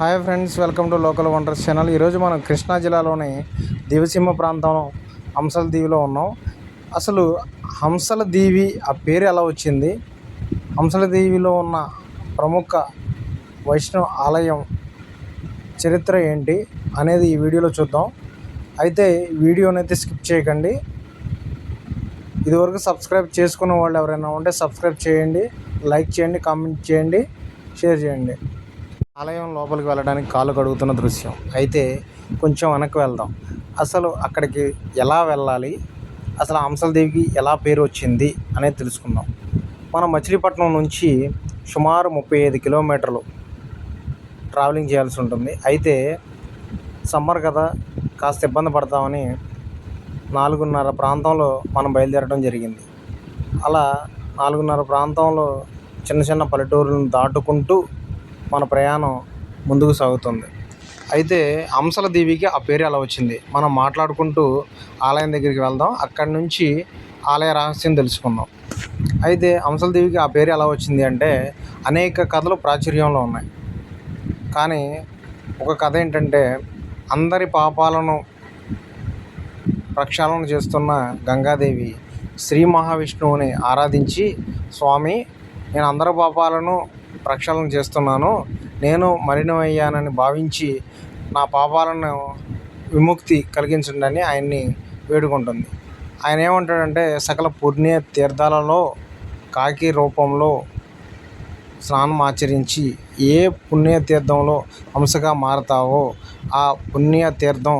Hi friends, welcome to local wonders channel. ఈరోజు మనం కృష్ణా జిల్లాలోని దివిసీమ ప్రాంతం హంసల దీవిలో ఉన్నాం. అసలు హంసల దీవి ఆ పేరు ఎలా వచ్చింది, హంసల దీవిలో ఉన్న ప్రముఖ వైష్ణవ ఆలయం చరిత్ర ఏంటి అనేది ఈ వీడియోలో చూద్దాం. అయితే వీడియోని అయితే స్కిప్ చేయకండి. ఇదివరకు సబ్స్క్రైబ్ చేసుకున్న వాళ్ళు ఎవరైనా ఉంటే సబ్స్క్రైబ్ చేయండి, లైక్ చేయండి, కామెంట్ చేయండి, షేర్ చేయండి. ఆలయం లోపలికి వెళ్ళడానికి కాళ్ళు కడుగుతున్న దృశ్యం. అయితే కొంచెం వెనక్కి వెళ్దాం. అసలు అక్కడికి ఎలా వెళ్ళాలి, అసలు హంసల దేవికి ఎలా పేరు వచ్చింది అనేది తెలుసుకుందాం. మనం మచిలీపట్నం నుంచి సుమారు 35 కిలోమీటర్లు ట్రావెలింగ్ చేయాల్సి ఉంటుంది. అయితే సమ్మర్ కదా, కాస్త ఇబ్బంది పడతామని 4:30 ప్రాంతంలో మనం బయలుదేరడం జరిగింది. అలా 4:30 ప్రాంతంలో చిన్న చిన్న పల్లెటూరులను దాటుకుంటూ మన ప్రయాణం ముందుకు సాగుతుంది. అయితే హంసల దీవికి ఆ పేరు ఎలా వచ్చింది మనం మాట్లాడుకుంటూ ఆలయం దగ్గరికి వెళ్దాం. అక్కడి నుంచి ఆలయ రహస్యం తెలుసుకుందాం. అయితే హంసల దీవికి ఆ పేరు ఎలా వచ్చింది అంటే, అనేక కథలు ప్రాచుర్యంలో ఉన్నాయి. కానీ ఒక కథ ఏంటంటే, అందరి పాపాలను ప్రక్షాళన చేస్తున్న గంగాదేవి శ్రీ మహావిష్ణువుని ఆరాధించి, స్వామి, నేను అందరి పాపాలను ప్రక్షాళన చేస్తున్నాను, నేను మలినమయ్యానని భావించి నా పాపాలను విముక్తి కలిగించండి అని ఆయన్ని వేడుకుంటుంది. ఆయన ఏమంటాడంటే, సకల పుణ్య తీర్థాలలో కాకి రూపంలో స్నానం ఆచరించి ఏ పుణ్యతీర్థంలో హంసగా మారతావో ఆ పుణ్యతీర్థం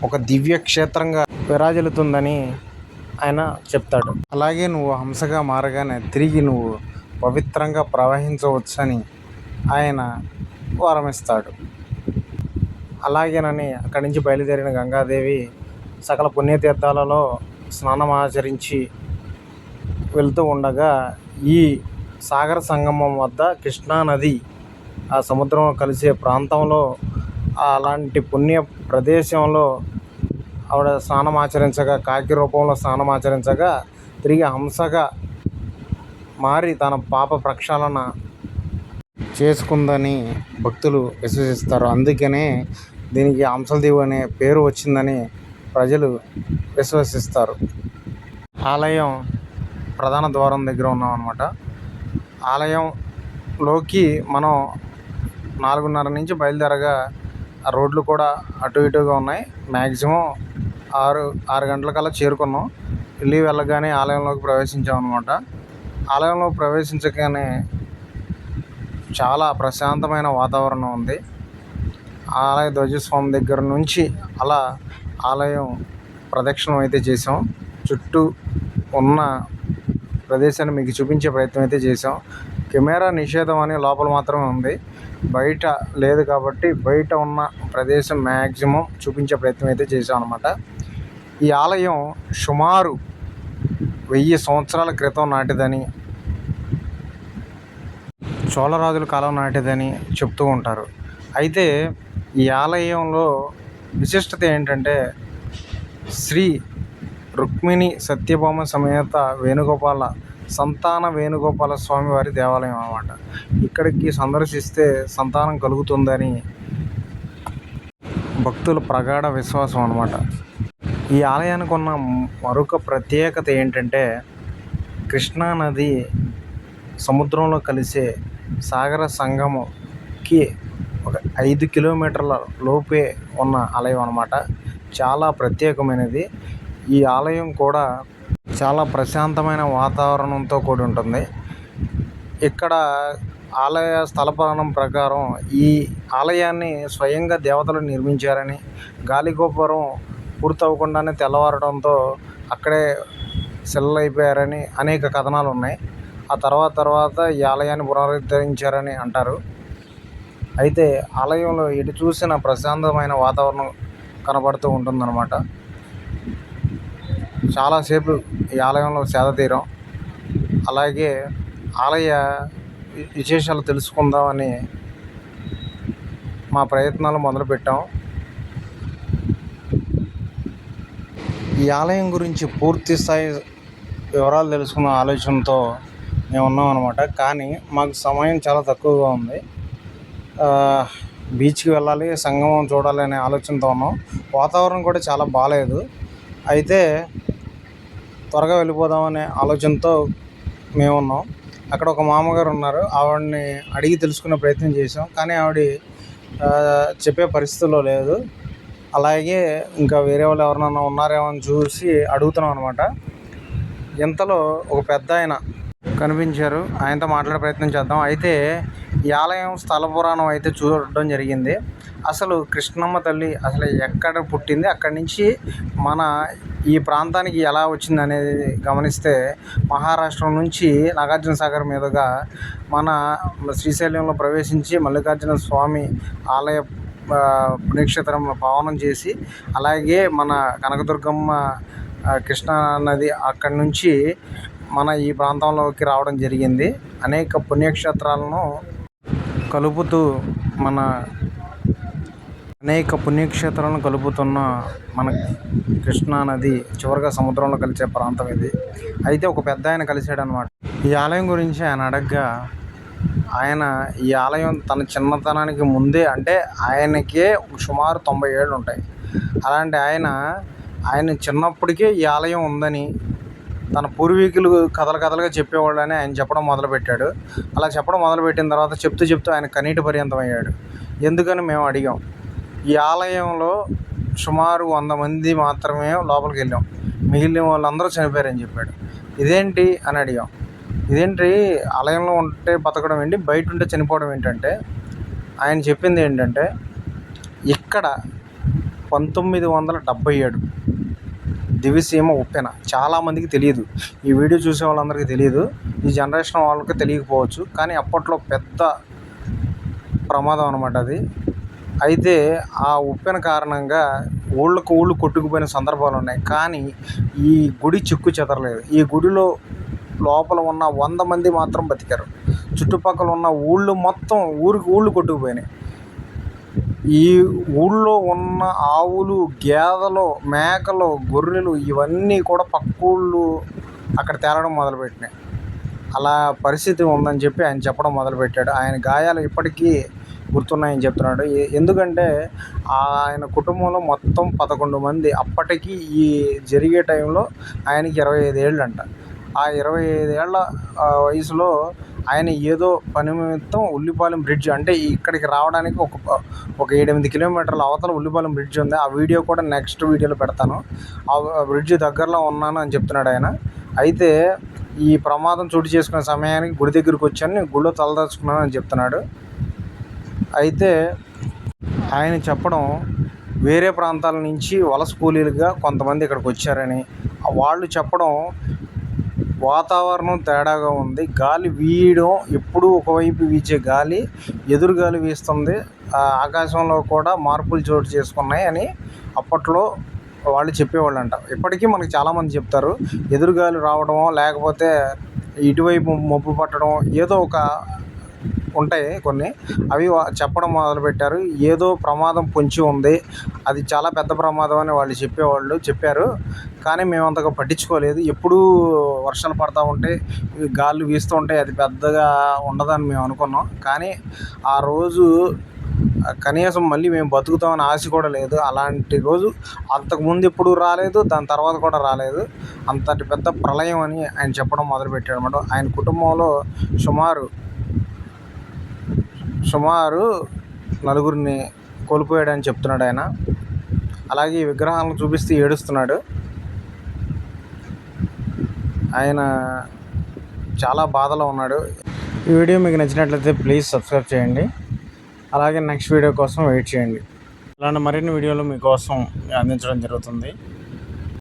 ఒక దివ్య క్షేత్రంగా విరాజిల్లుతుందని ఆయన చెప్తాడు. అలాగే నువ్వు హంసగా మారగానే తిరిగి నువ్వు పవిత్రంగా ప్రవహించవచ్చని ఆయన వరమిస్తాడు. అలాగేనని అక్కడి నుంచి బయలుదేరిన గంగాదేవి సకల పుణ్యతీర్థాలలో స్నానం ఆచరించి వెళ్తూ ఉండగా ఈ సాగర సంగమం వద్ద కృష్ణానది ఆ సముద్రంలో కలిసే ప్రాంతంలో అలాంటి పుణ్య ప్రదేశంలో ఆవిడ స్నానం ఆచరించగా, కాకి రూపంలో స్నానం ఆచరించగా తిరిగి హంసగా మారి తన పాప ప్రక్షాళన చేసుకుందని భక్తులు విశ్వసిస్తారు. అందుకనే దీనికి హంసల దీవి అనే పేరు వచ్చిందని ప్రజలు విశ్వసిస్తారు. ఆలయం ప్రధాన ద్వారం దగ్గర ఉన్నాం అన్నమాట. ఆలయంలోకి మనం 4:30 నుంచి బయలుదేరగా ఆ రోడ్లు కూడా అటు ఇటుగా ఉన్నాయి. మ్యాక్సిమం 6 గంటలకల్లా చేరుకున్నాం. వెళ్ళగానే ఆలయంలోకి ప్రవేశించాం అన్నమాట. ఆలయంలో ప్రవేశించగానే చాలా ప్రశాంతమైన వాతావరణం ఉంది. ఆలయ ధ్వజస్వామి దగ్గర నుంచి అలా ఆలయం ప్రదక్షిణం అయితే చేసాం. చుట్టూ ఉన్న ప్రదేశాన్ని మీకు చూపించే ప్రయత్నం అయితే చేసాం. కెమెరా నిషేధం అని లోపల మాత్రమే ఉంది, బయట లేదు. కాబట్టి బయట ఉన్న ప్రదేశం మ్యాక్సిమం చూపించే ప్రయత్నం అయితే చేసాం అన్నమాట. ఈ ఆలయం సుమారు 1000 సంవత్సరాల క్రితం నాటిదని, చోళరాజుల కాలం నాటిదని చెప్తూ ఉంటారు. అయితే ఈ ఆలయంలో విశిష్టత ఏంటంటే, శ్రీ రుక్మిణి సత్యభామ సమేత వేణుగోపాల సంతాన వేణుగోపాల స్వామి వారి దేవాలయం అన్నమాట. ఇక్కడికి సందర్శిస్తే సంతానం కలుగుతుందని భక్తుల ప్రగాఢ విశ్వాసం అన్నమాట. ఈ ఆలయానికి ఉన్న మరొక ప్రత్యేకత ఏంటంటే, కృష్ణానది సముద్రంలో కలిసే సాగర సంగమంకి ఒక 5 కిలోమీటర్ల లోపే ఉన్న ఆలయం అన్నమాట. చాలా ప్రత్యేకమైనది. ఈ ఆలయం కూడా చాలా ప్రశాంతమైన వాతావరణంతో కూడి ఉంటుంది. ఇక్కడ ఆలయ స్థల పురాణం ప్రకారం ఈ ఆలయాన్ని స్వయంగా దేవతలు నిర్మించారని, గాలిగోపురం పూర్తవకుండానే తెల్లవారడంతో అక్కడే సెల్లైపోయారని అనేక కథనాలు ఉన్నాయి. ఆ తర్వాత ఈ ఆలయాన్ని పునరుద్ధరించారని అంటారు. అయితే ఆలయంలో ఎటు చూసిన ప్రశాంతమైన వాతావరణం కనబడుతూ ఉంటుందన్నమాట. చాలాసేపు ఈ ఆలయంలో సేద తీరం. అలాగే ఆలయ విశేషాలు తెలుసుకుందామని మా ప్రయత్నాలు మొదలుపెట్టాం. ఈ ఆలయం గురించి పూర్తి స్థాయి వివరాలు తెలుసుకున్న ఆలోచనతో మేము ఉన్నాం అన్నమాట. కానీ మాకు సమయం చాలా తక్కువగా ఉంది. బీచ్కి వెళ్ళాలి, సంగమం చూడాలి అనే ఆలోచనతో ఉన్నాం. వాతావరణం కూడా చాలా బాగాలేదు. అయితే త్వరగా వెళ్ళిపోదామనే ఆలోచనతో మేమున్నాం. అక్కడ ఒక మామగారు ఉన్నారు. ఆవిడని అడిగి తెలుసుకునే ప్రయత్నం చేసాం, కానీ ఆవిడ చెప్పే పరిస్థితుల్లో లేదు. అలాగే ఇంకా వేరే వాళ్ళు ఎవరినైనా ఉన్నారేమో అని చూసి అడుగుతున్నాం అనమాట. ఇంతలో ఒక పెద్ద ఆయన కనిపించారు. ఆయనతో మాట్లాడే ప్రయత్నం చేద్దాం. అయితే ఈ ఆలయం స్థల పురాణం అయితే చూడడం జరిగింది. అసలు కృష్ణమ్మ తల్లి అసలు ఎక్కడ పుట్టింది, అక్కడి నుంచి మన ఈ ప్రాంతానికి ఎలా వచ్చింది అనేది గమనిస్తే, మహారాష్ట్ర నుంచి నాగార్జున సాగర్ మీదుగా మన శ్రీశైలంలో ప్రవేశించి మల్లికార్జున స్వామి ఆలయ పుణ్యక్షేత్రంలో పావనం చేసి, అలాగే మన కనకదుర్గమ్మ కృష్ణా నది అక్కడి నుంచి మన ఈ ప్రాంతంలోకి రావడం జరిగింది. అనేక పుణ్యక్షేత్రాలను కలుపుతూ కలుపుతున్న మన కృష్ణా నది చివరిగా సముద్రంలో కలిసే ప్రాంతం ఇది. అయితే ఒక పెద్ద ఆయన కలిశాడు అనమాట. ఈ ఆలయం గురించి ఆయన అడగ్గా, ఆయన ఈ ఆలయం తన చిన్నతనానికి ముందే, అంటే ఆయనకే సుమారు 90 ఏళ్ళు ఉంటాయి. అలాంటి ఆయన చిన్నప్పటికే ఈ ఆలయం ఉందని తన పూర్వీకులు కథలుగా చెప్పేవాళ్ళని ఆయన చెప్పడం మొదలుపెట్టాడు. అలా చెప్పడం మొదలుపెట్టిన తర్వాత చెప్తూ ఆయన కన్నీటి పర్యంతం అయ్యాడు. ఎందుకని మేము అడిగాం. ఈ ఆలయంలో సుమారు 100 మంది మాత్రమే లోపలికి వెళ్ళాం, మిగిలిన వాళ్ళందరూ చనిపోయారని చెప్పాడు. ఇదేంటి అని అడిగాం. ఇదేంటి ఆలయంలో ఉంటే బతకడం ఏంటి, బయట ఉంటే చనిపోవడం ఏంటంటే, ఆయన చెప్పింది ఏంటంటే, ఇక్కడ 1977 దివిసీమ ఉప్పెన. చాలామందికి తెలియదు, ఈ వీడియో చూసే వాళ్ళందరికీ తెలియదు, ఈ జనరేషన్ వాళ్ళకి తెలియకపోవచ్చు, కానీ అప్పట్లో పెద్ద ప్రమాదం అనమాట అది. అయితే ఆ ఉప్పెన కారణంగా ఊళ్ళు కొట్టుకుపోయిన సందర్భాలు ఉన్నాయి. కానీ ఈ గుడి చిక్కు చెదరలేదు. ఈ గుడిలో లోపల ఉన్న 100 మంది మాత్రం బతికారు. చుట్టుపక్కల ఉన్న ఊళ్ళు మొత్తం ఊళ్ళు కొట్టుకుపోయినాయి. ఈ ఊళ్ళో ఉన్న ఆవులు, గేదెలు, మేకలు, గొర్రెలు ఇవన్నీ కూడా పక్క ఊళ్ళు అక్కడ తేలడం మొదలుపెట్టినాయి. అలా పరిస్థితి ఉందని చెప్పి ఆయన చెప్పడం మొదలుపెట్టాడు. ఆయన గాయాలు ఇప్పటికీ గుర్తున్నాయని చెప్తున్నాడు. ఎందుకంటే ఆయన కుటుంబంలో మొత్తం 11 మంది. అప్పటికి ఈ జరిగే టైంలో ఆయనకి 25 ఏళ్ళు అంట. ఆ 25 ఏళ్ళ వయసులో ఆయన ఏదో పని నిమిత్తం ఉల్లిపాలెం బ్రిడ్జ్, అంటే ఇక్కడికి రావడానికి ఒక 7-8 కిలోమీటర్ల అవతల ఉల్లిపాలెం బ్రిడ్జ్ ఉంది. ఆ వీడియో కూడా నెక్స్ట్ వీడియోలో పెడతాను. ఆ బ్రిడ్జ్ దగ్గరలో ఉన్నాను అని చెప్తున్నాడు ఆయన. అయితే ఈ ప్రమాదం చోటు చేసుకునే సమయానికి గుడి దగ్గరికి వచ్చాను, నేను గుడిలో తలదాచుకున్నాను అని చెప్తున్నాడు. అయితే ఆయన చెప్పడం, వేరే ప్రాంతాల నుంచి వలస కూలీలుగా కొంతమంది ఇక్కడికి వచ్చారని, వాళ్ళు చెప్పడం వాతావరణం తేడాగా ఉంది, గాలి వీయడం ఎప్పుడూ ఒకవైపు వీచే గాలి ఎదురు గాలి వీస్తుంది, ఆకాశంలో కూడా మార్పులు చోటు చేసుకున్నాయి అని అప్పట్లో వాళ్ళు చెప్పేవాళ్ళంట. ఇప్పటికీ మనకి చాలామంది చెప్తారు, ఎదురుగాలి రావడమో లేకపోతే ఇటువైపు మబ్బు పట్టడం ఏదో ఒక ఉంటాయి కొన్ని, అవి చెప్పడం మొదలుపెట్టారు. ఏదో ప్రమాదం పొంచి ఉంది, అది చాలా పెద్ద ప్రమాదం అని వాళ్ళు చెప్పారు. కానీ మేము అంతగా పట్టించుకోలేదు. ఎప్పుడూ వర్షాలు పడతా ఉంటే, గాళ్ళు వీస్తూ ఉంటాయి, అది పెద్దగా ఉండదని మేము అనుకున్నాం. కానీ ఆ రోజు కనీసం మళ్ళీ మేము బతుకుతామని ఆశ కూడా లేదు. అలాంటి రోజు అంతకుముందు ఎప్పుడు రాలేదు, దాని తర్వాత కూడా రాలేదు. అంతటి పెద్ద ప్రళయం అని ఆయన చెప్పడం మొదలుపెట్టాడు అన్నమాట. ఆయన కుటుంబంలో సుమారు 4గురిని కోల్పోయాడని చెప్తున్నాడు ఆయన. అలాగే ఈ విగ్రహాలను చూపిస్తూ ఏడుస్తున్నాడు. ఆయన చాలా బాధలో ఉన్నాడు. ఈ వీడియో మీకు నచ్చినట్లయితే ప్లీజ్ సబ్స్క్రైబ్ చేయండి. అలాగే నెక్స్ట్ వీడియో కోసం వెయిట్ చేయండి. ఇలాంటి మరిన్ని వీడియోలు మీకోసం అందించడం జరుగుతుంది.